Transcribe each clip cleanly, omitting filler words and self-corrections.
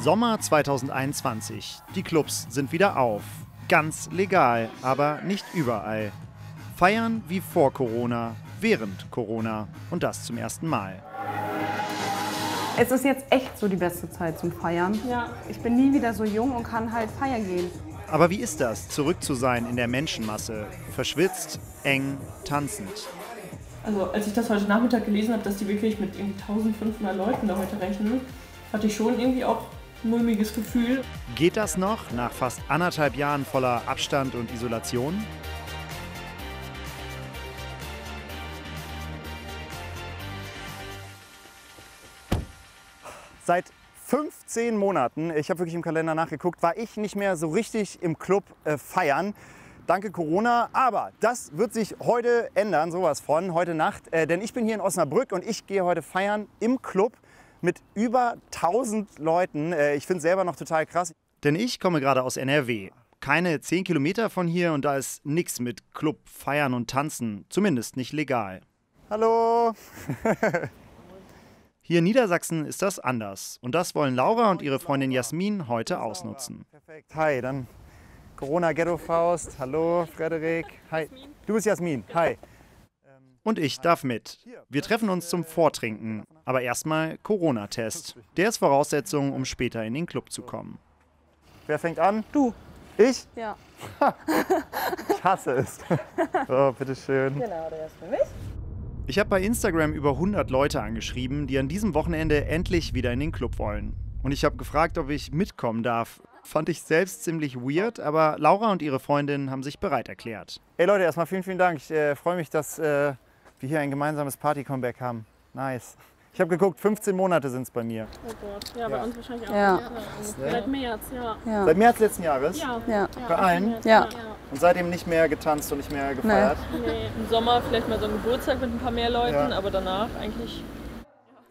Sommer 2021. Die Clubs sind wieder auf. Ganz legal, aber nicht überall. Feiern wie vor Corona, während Corona. Und das zum ersten Mal. Es ist jetzt echt so die beste Zeit zum Feiern. Ja. Ich bin nie wieder so jung und kann halt feiern gehen. Aber wie ist das, zurück zu sein in der Menschenmasse? Verschwitzt, eng, tanzend. Also als ich das heute Nachmittag gelesen habe, dass die wirklich mit irgendwie 1500 Leuten da heute rechnen, hatte ich schon irgendwie auch ein mulmiges Gefühl. Geht das noch nach fast 1,5 Jahren voller Abstand und Isolation? Seit 15 Monaten, ich habe wirklich im Kalender nachgeguckt, war ich nicht mehr so richtig im Club feiern. Danke Corona, aber das wird sich heute ändern, sowas von, heute Nacht. Denn ich bin hier in Osnabrück und ich gehe heute feiern im Club mit über 1000 Leuten. Ich finde es selber noch total krass. Denn ich komme gerade aus NRW. Keine 10 Kilometer von hier und da ist nichts mit Club, Feiern und Tanzen. Zumindest nicht legal. Hallo! Hier in Niedersachsen ist das anders. Und das wollen Laura und ihre Freundin Jasmin heute ausnutzen. Perfekt. Hi, dann Corona-Ghetto-Faust. Hallo, Frederik. Hi. Du bist Jasmin. Hi. Und ich darf mit. Wir treffen uns zum Vortrinken. Aber erstmal Corona-Test. Der ist Voraussetzung, um später in den Club zu kommen. Wer fängt an? Du. Ich? Ja. Ich hasse es. Oh, bitteschön. Genau, der ist für mich. Ich habe bei Instagram über 100 Leute angeschrieben, die an diesem Wochenende endlich wieder in den Club wollen. Und ich habe gefragt, ob ich mitkommen darf. Fand ich selbst ziemlich weird, aber Laura und ihre Freundin haben sich bereit erklärt. Hey Leute, erstmal vielen, vielen Dank. Ich freue mich, dass wir hier ein gemeinsames Party-Comeback haben. Nice. Ich habe geguckt, 15 Monate sind es bei mir. Oh Gott, ja, bei uns wahrscheinlich auch. Ja. Seit März, ja. Seit März letzten Jahres? Ja. Bei allen? Ja. Und seitdem nicht mehr getanzt und nicht mehr gefeiert? Nee, im Sommer vielleicht mal so ein Geburtstag mit ein paar mehr Leuten, aber danach eigentlich.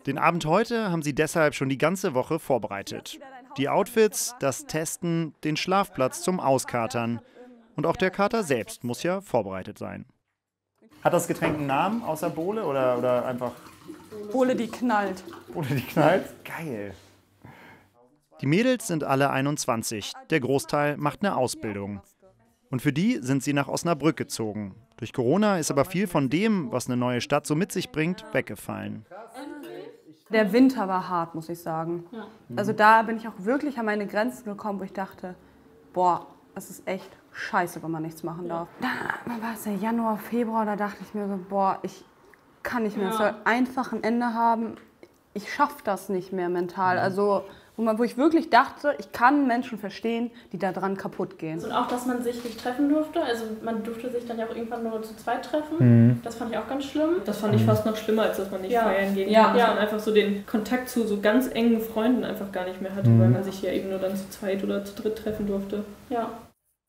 Den Abend heute haben sie deshalb schon die ganze Woche vorbereitet. Die Outfits, das Testen, den Schlafplatz zum Auskatern. Und auch der Kater selbst muss ja vorbereitet sein. Hat das Getränk einen Namen außer Bowle oder einfach... Bowle, die knallt. Bowle, die knallt? Geil. Die Mädels sind alle 21. Der Großteil macht eine Ausbildung. Und für die sind sie nach Osnabrück gezogen. Durch Corona ist aber viel von dem, was eine neue Stadt so mit sich bringt, weggefallen. Der Winter war hart, muss ich sagen. Also da bin ich auch wirklich an meine Grenzen gekommen, wo ich dachte, boah, es ist echt scheiße, wenn man nichts machen darf. Da war es ja Januar, Februar, da dachte ich mir so, boah, ich kann nicht mehr. Es soll einfach ein Ende haben. Ich schaffe das nicht mehr mental. Also wo ich wirklich dachte, ich kann Menschen verstehen, die da dran kaputt gehen. Und auch, dass man sich nicht treffen durfte. Also man durfte sich dann ja auch irgendwann nur zu zweit treffen. Das fand ich auch ganz schlimm. Das fand ich fast noch schlimmer, als dass man nicht feiern gehen kann. Ja, und einfach so den Kontakt zu so ganz engen Freunden einfach gar nicht mehr hatte, weil man sich ja eben nur dann zu zweit oder zu dritt treffen durfte. Ja.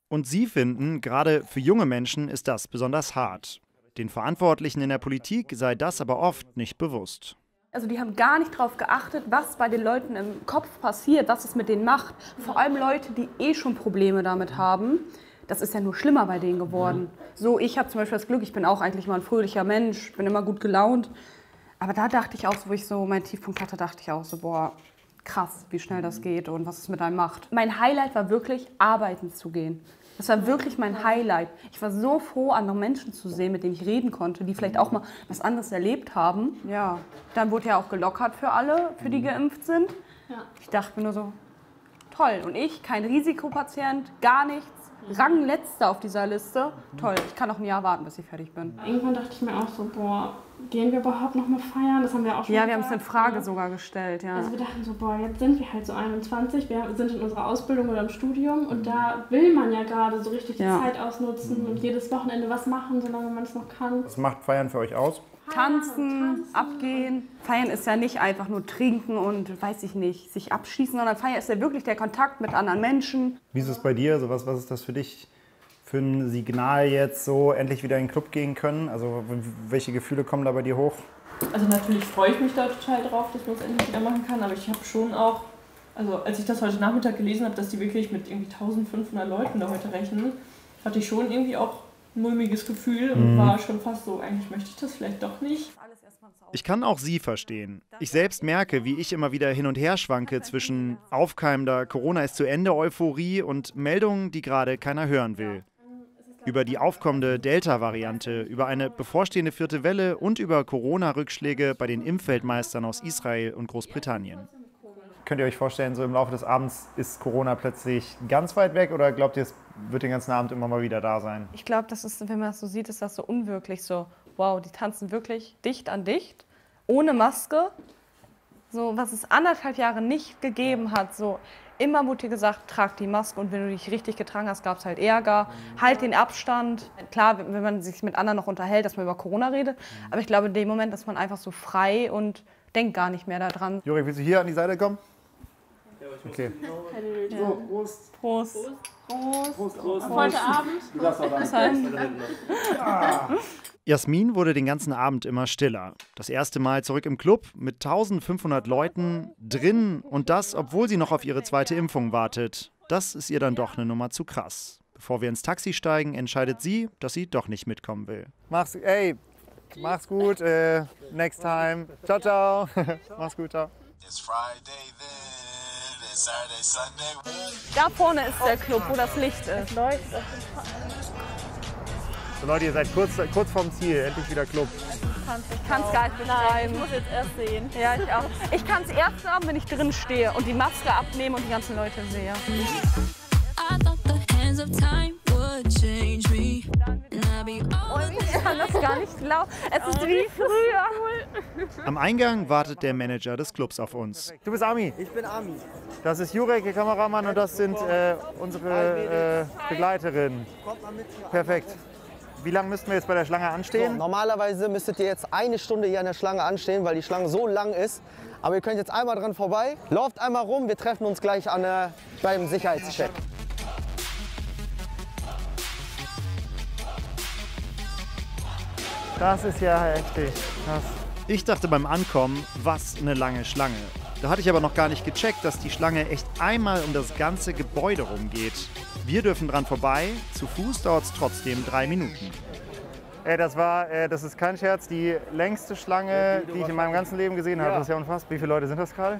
Und sie finden, gerade für junge Menschen ist das besonders hart. Den Verantwortlichen in der Politik sei das aber oft nicht bewusst. Also die haben gar nicht darauf geachtet, was bei den Leuten im Kopf passiert, was es mit denen macht. Vor allem Leute, die eh schon Probleme damit haben. Das ist ja nur schlimmer bei denen geworden. So, ich habe zum Beispiel das Glück, ich bin auch eigentlich mal ein fröhlicher Mensch, bin immer gut gelaunt. Aber da dachte ich auch, wo ich so meinen Tiefpunkt hatte, dachte ich auch so, boah, krass, wie schnell das geht und was es mit einem macht. Mein Highlight war wirklich, arbeiten zu gehen. Das war wirklich mein Highlight. Ich war so froh, andere Menschen zu sehen, mit denen ich reden konnte, die vielleicht auch mal was anderes erlebt haben. Ja, dann wurde ja auch gelockert für alle, für die geimpft sind. Ja. Ich dachte mir nur so, toll. Und ich, kein Risikopatient, gar nichts. Rangletzter auf dieser Liste. Toll, ich kann noch ein Jahr warten, bis ich fertig bin. Irgendwann dachte ich mir auch so, boah, gehen wir überhaupt noch mal feiern? Das haben wir auch schon Ja, wir haben es in Frage sogar gestellt, ja. Also wir dachten so, boah, jetzt sind wir halt so 21, wir sind in unserer Ausbildung oder im Studium und da will man ja gerade so richtig die Zeit ausnutzen und jedes Wochenende was machen, solange man es noch kann. Was macht Feiern für euch aus? Tanzen, abgehen. Feiern ist ja nicht einfach nur trinken und, weiß ich nicht, sich abschießen, sondern Feiern ist ja wirklich der Kontakt mit anderen Menschen. Wie ist es bei dir? Also was ist das für dich für ein Signal jetzt, so endlich wieder in den Club gehen können? Also welche Gefühle kommen da bei dir hoch? Also natürlich freue ich mich da total drauf, dass man es endlich wieder machen kann, aber ich habe schon auch, also als ich das heute Nachmittag gelesen habe, dass die wirklich mit irgendwie 1500 Leuten da heute rechnen, hatte ich schon irgendwie auch ein mulmiges Gefühl und war schon fast so, eigentlich möchte ich das vielleicht doch nicht. Ich kann auch Sie verstehen. Ich selbst merke, wie ich immer wieder hin und her schwanke zwischen aufkeimender Corona ist zu Ende Euphorie und Meldungen, die gerade keiner hören will. Über die aufkommende Delta-Variante, über eine bevorstehende 4. Welle und über Corona-Rückschläge bei den Impfweltmeistern aus Israel und Großbritannien. Könnt ihr euch vorstellen, so im Laufe des Abends ist Corona plötzlich ganz weit weg oder glaubt ihr, es wird den ganzen Abend immer mal wieder da sein? Ich glaube, das ist, wenn man das so sieht, ist das so unwirklich so. Wow, die tanzen wirklich dicht an dicht, ohne Maske. So, was es 1,5 Jahre nicht gegeben hat. So, immer wurde dir gesagt, trag die Maske und wenn du dich richtig getragen hast, gab es halt Ärger. Halt den Abstand. Klar, wenn man sich mit anderen noch unterhält, dass man über Corona redet. Aber ich glaube, in dem Moment ist man einfach so frei und denkt gar nicht mehr daran. Juri, willst du hier an die Seite kommen? Okay. So, Prost. Prost. Prost. Prost. Prost. Heute Abend. Jasmin wurde den ganzen Abend immer stiller. Das erste Mal zurück im Club mit 1500 Leuten drin und das, obwohl sie noch auf ihre 2. Impfung wartet. Das ist ihr dann doch eine Nummer zu krass. Bevor wir ins Taxi steigen, entscheidet sie, dass sie doch nicht mitkommen will. Mach's gut, next time. Ciao, ciao. Mach's gut, ciao. Da vorne ist der Club, wo das Licht ist. So Leute, ihr seid kurz vorm Ziel, endlich wieder Club. Ich kann es gar nicht beschreiben. Ich muss jetzt erst sehen. Ja, ich auch. Ich kann es erst haben, wenn ich drin stehe und die Maske abnehme und die ganzen Leute sehe. Ich kann das gar nicht glauben. Es ist wie früher. Am Eingang wartet der Manager des Clubs auf uns. Du bist Ami? Ich bin Ami. Das ist Jurek, der Kameramann, und das sind unsere Begleiterinnen. Perfekt. Wie lange müssten wir jetzt bei der Schlange anstehen? So, normalerweise müsstet ihr jetzt 1 Stunde hier an der Schlange anstehen, weil die Schlange so lang ist. Aber ihr könnt jetzt einmal dran vorbei. Lauft einmal rum, wir treffen uns gleich beim Sicherheitscheck. Das ist ja heftig. Krass. Ich dachte beim Ankommen, was eine lange Schlange. Da hatte ich aber noch gar nicht gecheckt, dass die Schlange echt einmal um das ganze Gebäude rumgeht. Wir dürfen dran vorbei, zu Fuß dauert es trotzdem 3 Minuten. Das ist kein Scherz, die längste Schlange, die ich in meinem ganzen Leben gesehen habe. Das ist ja unfassbar. Wie viele Leute sind das gerade?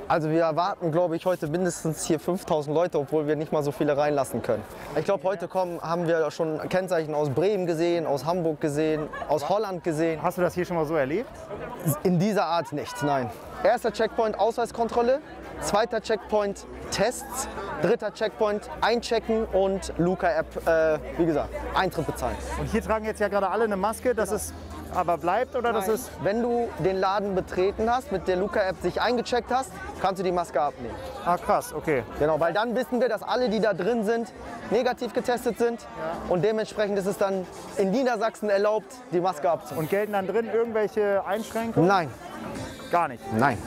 Also wir erwarten, glaube ich, heute mindestens hier 5000 Leute, obwohl wir nicht mal so viele reinlassen können. Ich glaube, heute haben wir schon Kennzeichen aus Bremen gesehen, aus Hamburg gesehen, aus Holland gesehen. Hast du das hier schon mal so erlebt? In dieser Art nicht, nein. Erster Checkpoint Ausweiskontrolle, 2. Checkpoint Tests, 3. Checkpoint Einchecken und Luca-App, wie gesagt, Eintritt bezahlen. Und hier tragen jetzt ja gerade alle eine Maske, dass es aber bleibt oder das ist... Wenn du den Laden betreten hast, mit der Luca-App sich eingecheckt hast, kannst du die Maske abnehmen. Ah krass, okay. Genau, weil dann wissen wir, dass alle, die da drin sind, negativ getestet sind. Ja. Und dementsprechend ist es dann in Niedersachsen erlaubt, die Maske abzunehmen. Und gelten dann drin irgendwelche Einschränkungen? Nein. Gar nicht? Nein.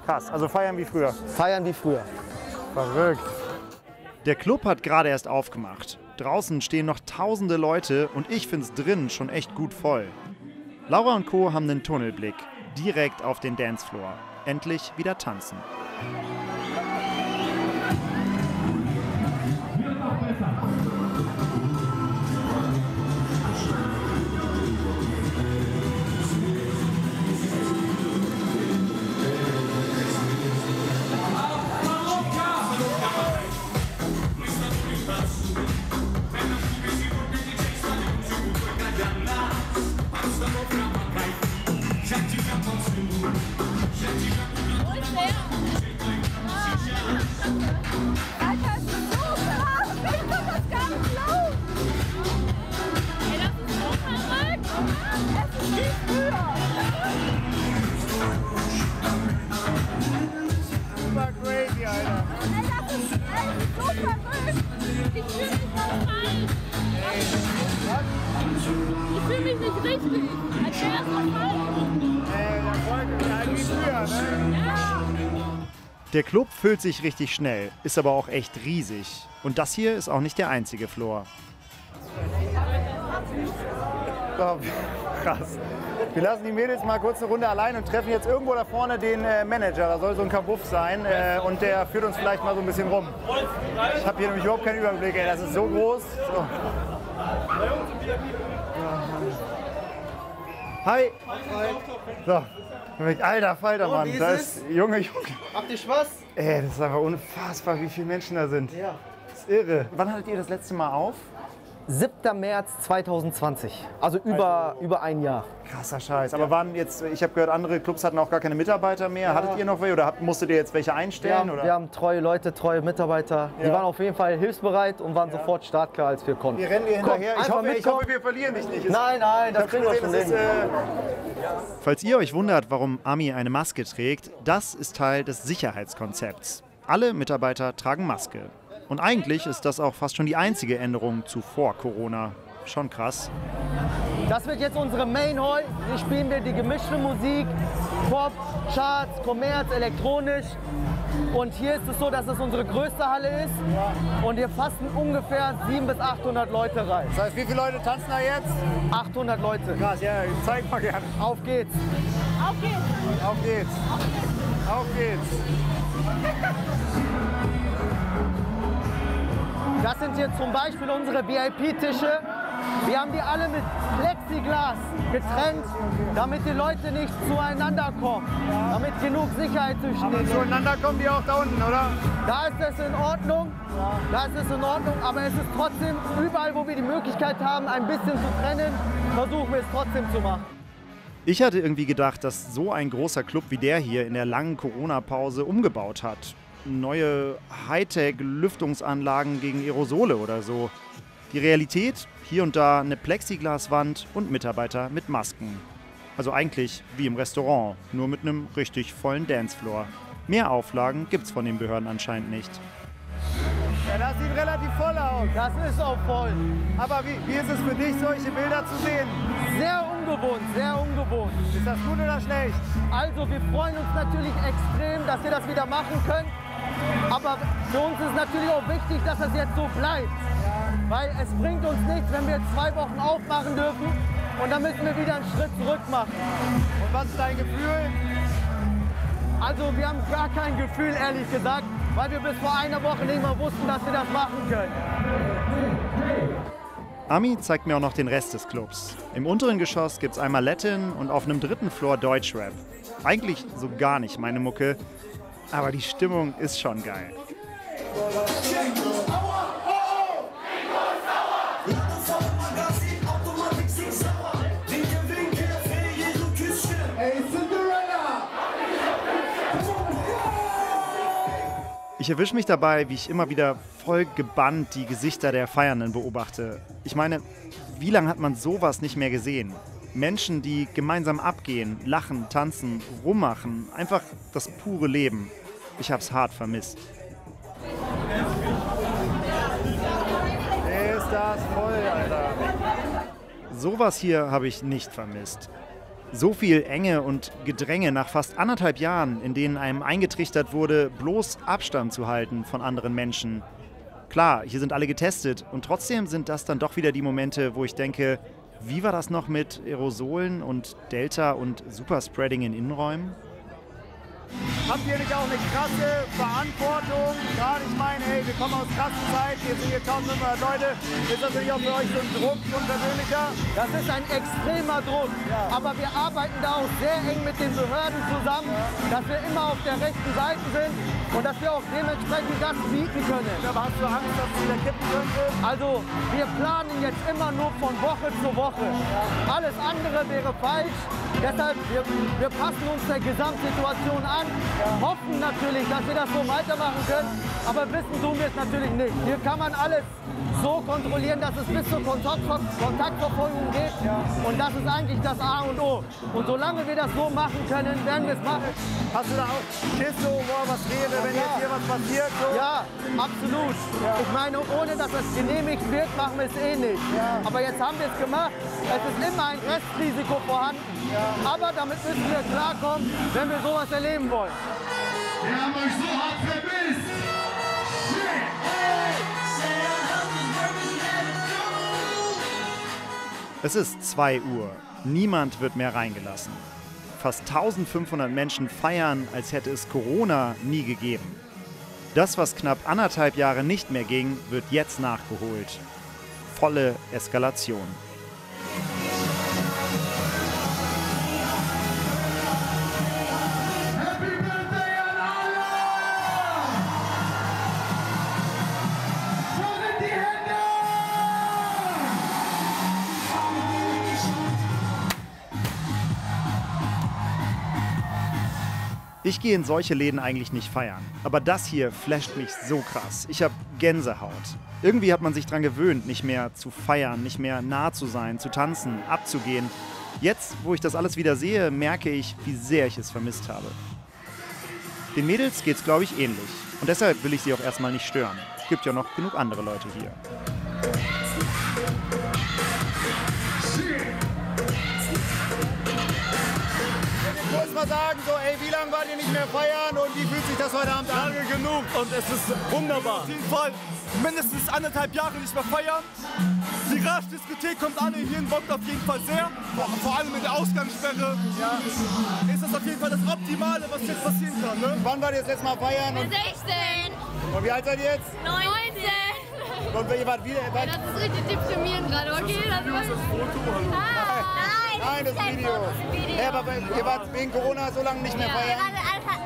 Krass, also feiern wie früher? Feiern wie früher. Verrückt. Der Club hat gerade erst aufgemacht. Draußen stehen noch tausende Leute und ich finde es drinnen schon echt gut voll. Laura und Co. haben einen Tunnelblick, direkt auf den Dancefloor. Endlich wieder tanzen. Ich fühle mich nicht richtig. Als wäre es Der Club füllt sich richtig schnell, ist aber auch echt riesig. Und das hier ist auch nicht der einzige Floor. Oh, krass. Wir lassen die Mädels mal kurz eine Runde allein und treffen jetzt irgendwo da vorne den Manager. Da soll so ein Kabuff sein und der führt uns vielleicht mal so ein bisschen rum. Ich habe hier nämlich überhaupt keinen Überblick. Ey. Das ist so groß. So. Hi. So. Alter Falter, Mann. wie ist Da es? ist Junge. Habt ihr Spaß? Ey, das ist einfach unfassbar, wie viele Menschen da sind. Ja. Das ist irre. Wann hattet ihr das letzte Mal auf? 7. März 2020, also über ein Jahr. Krasser Scheiß. Aber waren jetzt, ich habe gehört, andere Clubs hatten auch gar keine Mitarbeiter mehr. Hattet ihr noch welche oder musstet ihr jetzt welche einstellen? Ja, oder? wir haben treue Leute, treue Mitarbeiter. Die Ja. waren auf jeden Fall hilfsbereit und waren sofort startklar, als wir konnten. Wir rennen dir hinterher. Ich einfach hoffe, mitkommen. wir verlieren dich nicht. Nein, das kriegen wir schon hin. Falls ihr euch wundert, warum Ami eine Maske trägt, das ist Teil des Sicherheitskonzepts. Alle Mitarbeiter tragen Maske. Und eigentlich ist das auch fast schon die einzige Änderung zu vor Corona. Schon krass. Das wird jetzt unsere Main Hall. Hier spielen wir die gemischte Musik, Pop, Charts, Kommerz, elektronisch. Und hier ist es so, dass es unsere größte Halle ist. Und hier passen ungefähr 700 bis 800 Leute rein. Das heißt, wie viele Leute tanzen da jetzt? 800 Leute. Krass, ja, zeig mal gerne. Auf geht's. Auf geht's! Auf geht's. Auf geht's. Das sind hier zum Beispiel unsere VIP-Tische. Wir haben die alle mit Plexiglas getrennt, damit die Leute nicht zueinander kommen. Damit genug Sicherheit zwischen den Zueinander kommen die auch da unten, oder? Da ist es in Ordnung, aber es ist trotzdem überall, wo wir die Möglichkeit haben, ein bisschen zu trennen, versuchen wir es trotzdem zu machen. Ich hatte irgendwie gedacht, dass so ein großer Club wie der hier in der langen Corona-Pause umgebaut hat. Neue Hightech-Lüftungsanlagen gegen Aerosole oder so. Die Realität? Hier und da eine Plexiglaswand und Mitarbeiter mit Masken. Also eigentlich wie im Restaurant, nur mit einem richtig vollen Dancefloor. Mehr Auflagen gibt's von den Behörden anscheinend nicht. Ja, das sieht relativ voll aus. Das ist auch voll. Aber wie ist es für dich, solche Bilder zu sehen? Sehr ungewohnt, sehr ungewohnt. Ist das gut oder schlecht? Also wir freuen uns natürlich extrem, dass wir das wieder machen können. Aber für uns ist natürlich auch wichtig, dass das jetzt so bleibt. Weil es bringt uns nichts, wenn wir 2 Wochen aufmachen dürfen und dann müssen wir wieder einen Schritt zurück machen. Und was ist dein Gefühl? Also wir haben gar kein Gefühl, ehrlich gesagt, weil wir bis vor einer Woche nicht mal wussten, dass wir das machen können. Ami zeigt mir auch noch den Rest des Clubs. Im unteren Geschoss gibt's einmal Latin und auf einem 3. Floor Deutschrap. Eigentlich so gar nicht meine Mucke, aber die Stimmung ist schon geil. Ich erwische mich dabei, wie ich immer wieder voll gebannt die Gesichter der Feiernden beobachte. Ich meine, wie lange hat man sowas nicht mehr gesehen? Menschen, die gemeinsam abgehen, lachen, tanzen, rummachen. Einfach das pure Leben. Ich hab's hart vermisst. Ist das voll, Alter. Sowas hier habe ich nicht vermisst. So viel Enge und Gedränge nach fast 1,5 Jahren, in denen einem eingetrichtert wurde, bloß Abstand zu halten von anderen Menschen. Klar, hier sind alle getestet und trotzdem sind das dann doch wieder die Momente, wo ich denke, wie war das noch mit Aerosolen und Delta und Superspreading in Innenräumen? Habt ihr nicht auch eine krasse Verantwortung? Gerade, ich meine, hey, wir kommen aus krassen Zeiten, jetzt sind hier 1500 Leute. Ist das natürlich auch für euch so ein Druck, so ein persönlicher? Das ist ein extremer Druck, aber wir arbeiten da auch sehr eng mit den Behörden zusammen, dass wir immer auf der rechten Seite sind und dass wir auch dementsprechend das bieten können. Aber hast du Angst, dass es wieder kippen könnte? Also wir planen jetzt immer nur von Woche zu Woche. Alles andere wäre falsch. Deshalb, wir passen uns der Gesamtsituation an, hoffen natürlich, dass wir das so weitermachen können, aber wissen tun wir es natürlich nicht. Hier kann man alles so kontrollieren, dass es bis zur Kontaktverfolgung geht und das ist eigentlich das A und O. Und solange wir das so machen können, werden wir es machen. Hast du da auch Schiss, so, boah, was wäre, wenn jetzt hier was passiert? So? Ja, absolut. Ich meine, ohne dass es genehmigt wird, machen wir es eh nicht. Aber jetzt haben wir es gemacht. Es ist immer ein Restrisiko vorhanden. Aber damit müssen wir klarkommen, wenn wir sowas erleben wollen. Wir haben euch so hart vermisst. Es ist 2 Uhr. Niemand wird mehr reingelassen. Fast 1500 Menschen feiern, als hätte es Corona nie gegeben. Das, was knapp 1,5 Jahre nicht mehr ging, wird jetzt nachgeholt. Volle Eskalation. Ich gehe in solche Läden eigentlich nicht feiern. Aber das hier flasht mich so krass. Ich habe Gänsehaut. Irgendwie hat man sich daran gewöhnt, nicht mehr zu feiern, nicht mehr nah zu sein, zu tanzen, abzugehen. Jetzt, wo ich das alles wieder sehe, merke ich, wie sehr ich es vermisst habe. Den Mädels geht's, glaube ich, ähnlich. Und deshalb will ich sie auch erstmal nicht stören. Es gibt ja noch genug andere Leute hier. Ich muss mal sagen, so, ey, wie lange wart ihr nicht mehr feiern und wie fühlt sich das heute Abend an? Lange genug und es ist wunderbar. Auf jeden Fall mindestens 1,5 Jahre nicht mehr feiern. Die Rage-Diskothek kommt alle hierhin, bockt auf jeden Fall sehr. Vor allem mit der Ausgangssperre. Ja. Ist das auf jeden Fall das Optimale, was jetzt passieren kann. Ne? Wann wart ihr das letzte Mal feiern? 16. Und wie alt seid ihr jetzt? 19. Und ihr wart wieder... Das ist richtig deprimierend gerade, okay? Nein, das Video. Ja, aber ihr wart wegen Corona so lange nicht mehr feiern?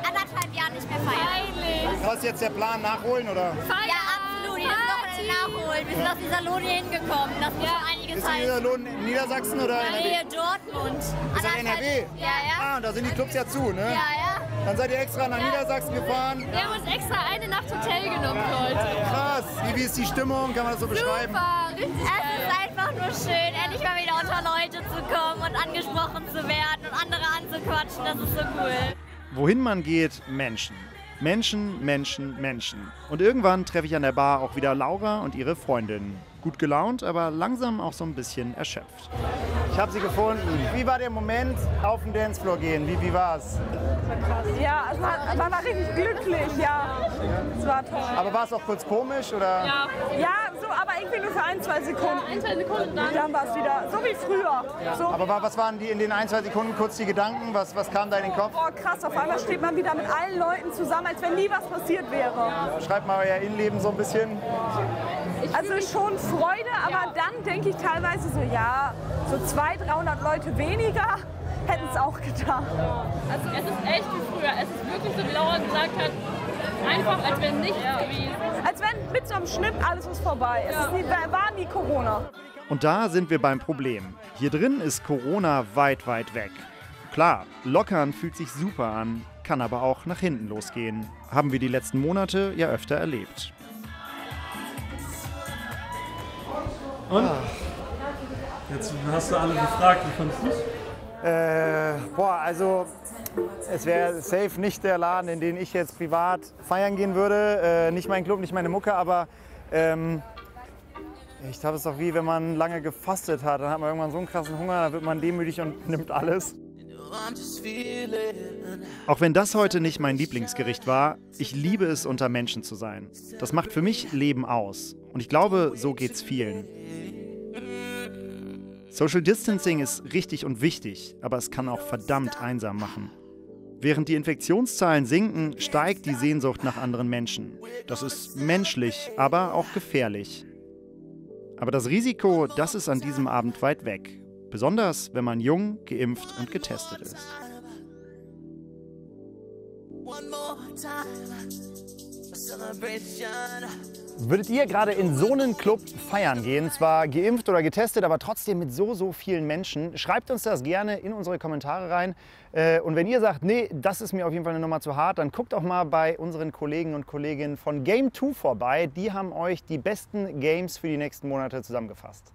Anderthalb Jahre nicht mehr feiern. Was ist jetzt der Plan? Nachholen, oder? Ja, absolut. Jetzt noch nachholen. Wir sind aus dieser Lohn hier hingekommen. Das muss schon einiges Ist heißen. dieser Lohn in Niedersachsen oder Ja, hier Dortmund. Ist das NRW? Ja, ja. Ah, da sind die Clubs ja zu, ne? Ja, ja. Dann seid ihr extra nach Niedersachsen gefahren. Wir haben uns extra eine Nacht Hotel genommen für heute. Krass. Wie ist die Stimmung? Kann man das so beschreiben? Super, richtig. Es ist einfach nur schön, endlich mal wieder unter Leute zu kommen und angesprochen zu werden und andere anzuquatschen. Das ist so cool. Wohin man geht, Menschen. Menschen, Menschen, Menschen. Und irgendwann treffe ich an der Bar auch wieder Laura und ihre Freundin. Gut gelaunt, aber langsam auch so ein bisschen erschöpft. Ich habe sie gefunden. Wie war der Moment auf den Dancefloor gehen? Wie war's? Ja, man war richtig glücklich, ja. Es war toll. Aber war es auch kurz komisch, oder? Ja, so, aber irgendwie nur für 1-2 Sekunden. Ja, 1-2 Sekunden Dann war es wieder so wie früher. So. Aber was waren die in den 1-2 Sekunden kurz die Gedanken? Was kam da in den Kopf? Oh krass, auf einmal steht man wieder mit allen Leuten zusammen, als wenn nie was passiert wäre. Schreibt mal euer Innenleben so ein bisschen. Also schon Freude, aber dann denke ich teilweise so, ja, so 200-300 Leute weniger hätten es auch getan. Also es ist echt wie früher. Es ist wirklich so, wie Laura gesagt hat, einfach als wenn nichts gewesen. Als wenn mit so einem Schnipp alles ist vorbei. Es ist nie, war nie Corona. Und da sind wir beim Problem. Hier drin ist Corona weit, weit weg. Klar, lockern fühlt sich super an, kann aber auch nach hinten losgehen. Haben wir die letzten Monate ja öfter erlebt. Und? Jetzt hast du alle gefragt, wie fandest du es? Also es wäre safe nicht der Laden, in den ich jetzt privat feiern gehen würde. Nicht mein Club, nicht meine Mucke, aber ich glaube, es ist doch wie, wenn man lange gefastet hat. Dann hat man irgendwann so einen krassen Hunger, dann wird man demütig und nimmt alles. Auch wenn das heute nicht mein Lieblingsgericht war, ich liebe es, unter Menschen zu sein. Das macht für mich Leben aus. Und ich glaube, so geht's vielen. Social Distancing ist richtig und wichtig, aber es kann auch verdammt einsam machen. Während die Infektionszahlen sinken, steigt die Sehnsucht nach anderen Menschen. Das ist menschlich, aber auch gefährlich. Aber das Risiko, das ist an diesem Abend weit weg. Besonders, wenn man jung, geimpft und getestet ist. Würdet ihr gerade in so einen Club feiern gehen? Zwar geimpft oder getestet, aber trotzdem mit so vielen Menschen? Schreibt uns das gerne in unsere Kommentare rein. Und wenn ihr sagt, nee, das ist mir auf jeden Fall eine Nummer zu hart, dann guckt auch mal bei unseren Kollegen und Kolleginnen von Game2 vorbei. Die haben euch die besten Games für die nächsten Monate zusammengefasst.